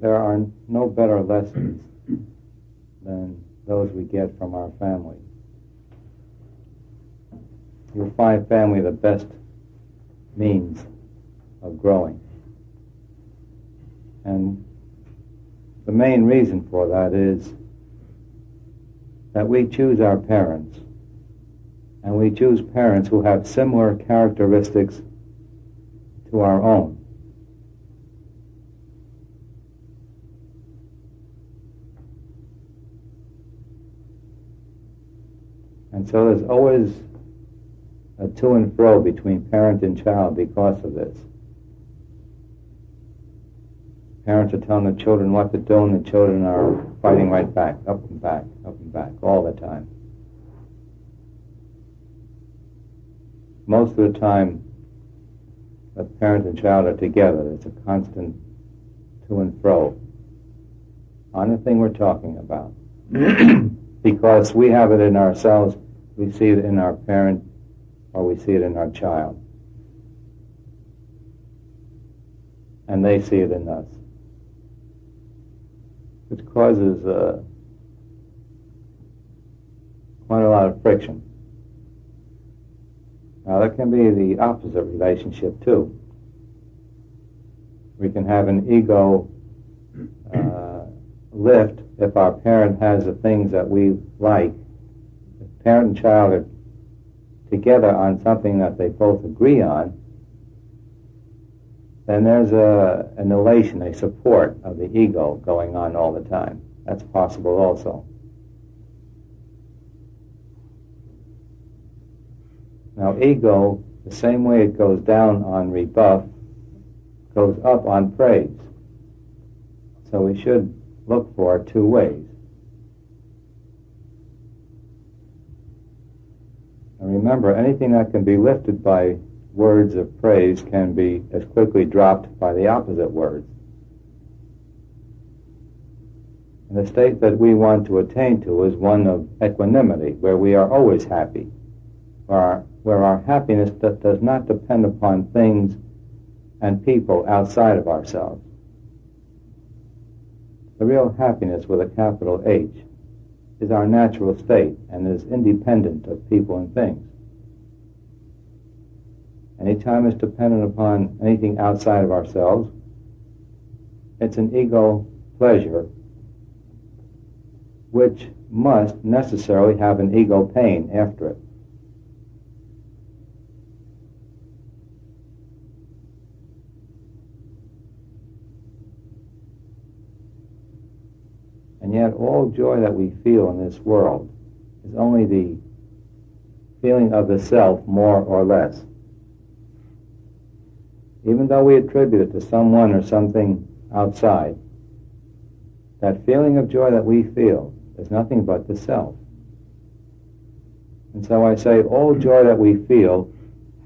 There are no better lessons than those we get from our family. You'll find family the best means of growing. And the main reason for that is that we choose our parents, and we choose parents who have similar characteristics to our own. And so there's always a to and fro between parent and child because of this. Parents are telling the children what to do, and the children are fighting right back, up and back, all the time. Most of the time, the parent and child are together. There's a constant to and fro on the thing we're talking about. Because we have it in ourselves, we see it in our parent, or we see it in our child. And they see it in us. Which causes quite a lot of friction. Now, there can be the opposite relationship, too. We can have an ego lift if our parent has the things that we like. If parent and child are together on something that they both agree on, then there's an elation, a support of the ego going on all the time. That's possible also. Now, ego, the same way it goes down on rebuff, goes up on praise. So we should look for it two ways. And remember, anything that can be lifted by words of praise can be as quickly dropped by the opposite words. And the state that we want to attain to is one of equanimity, where we are always happy, where our happiness does not depend upon things and people outside of ourselves. The real happiness with a capital H is our natural state and is independent of people and things. Anytime it's dependent upon anything outside of ourselves, it's an ego pleasure which must necessarily have an ego pain after it. And yet all joy that we feel in this world is only the feeling of the self, more or less. Even though we attribute it to someone or something outside, that feeling of joy that we feel is nothing but the self. And so I say all joy that we feel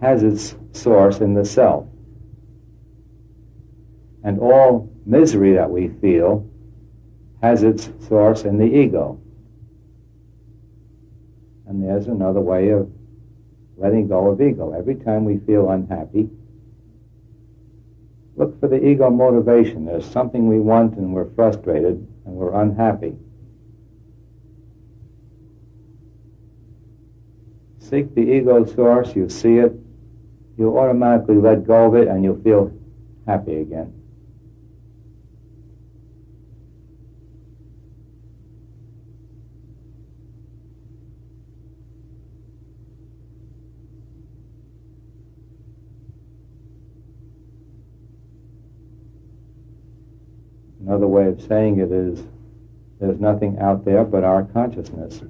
has its source in the self. And all misery that we feel has its source in the ego. And there's another way of letting go of ego. Every time we feel unhappy, look for the ego motivation. There's something we want and we're frustrated and we're unhappy. Seek the ego source, you see it, you'll automatically let go of it and you'll feel happy again. Another way of saying it is, there's nothing out there but our consciousness.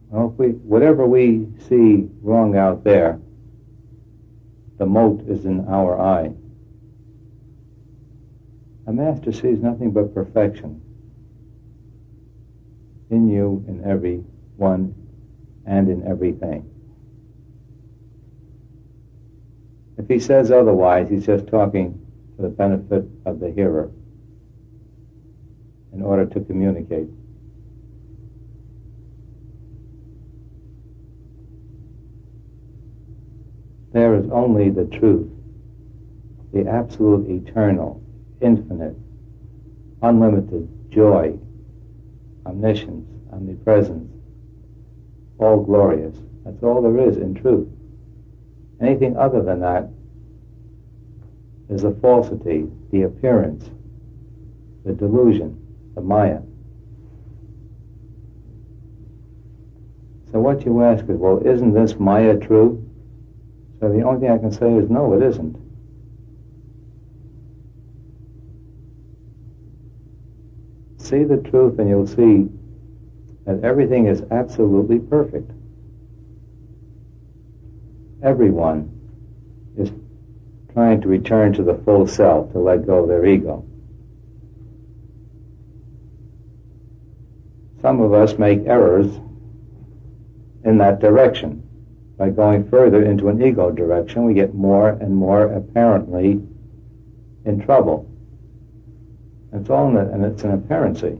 Well, whatever we see wrong out there, the mote is in our eye. A master sees nothing but perfection in you, in everyone, and in everything. If he says otherwise, he's just talking for the benefit of the hearer in order to communicate. There is only the truth, the absolute, eternal, infinite, unlimited joy, omniscience, omnipresence, all glorious. That's all there is in truth. Anything other than that is a falsity, the appearance, the delusion, the Maya. So what you ask is, well, isn't this Maya true? So the only thing I can say is, no, it isn't. See the truth and you'll see that everything is absolutely perfect. Everyone is trying to return to the full self, to let go of their ego. Some of us make errors in that direction. By going further into an ego direction, we get more and more apparently in trouble. It's all and it's an apparency.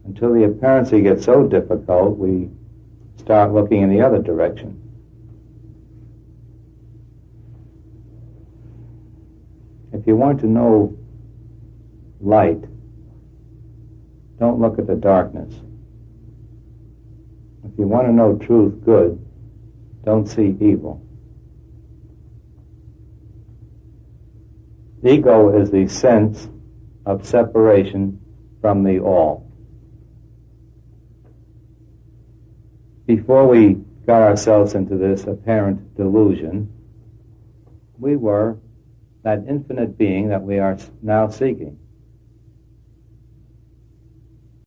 Until the apparency gets so difficult, we start looking in the other direction. If you want to know light, don't look at the darkness. If you want to know truth, good, don't see evil. Ego is the sense of separation from the all. Before we got ourselves into this apparent delusion, we were that infinite being that we are now seeking.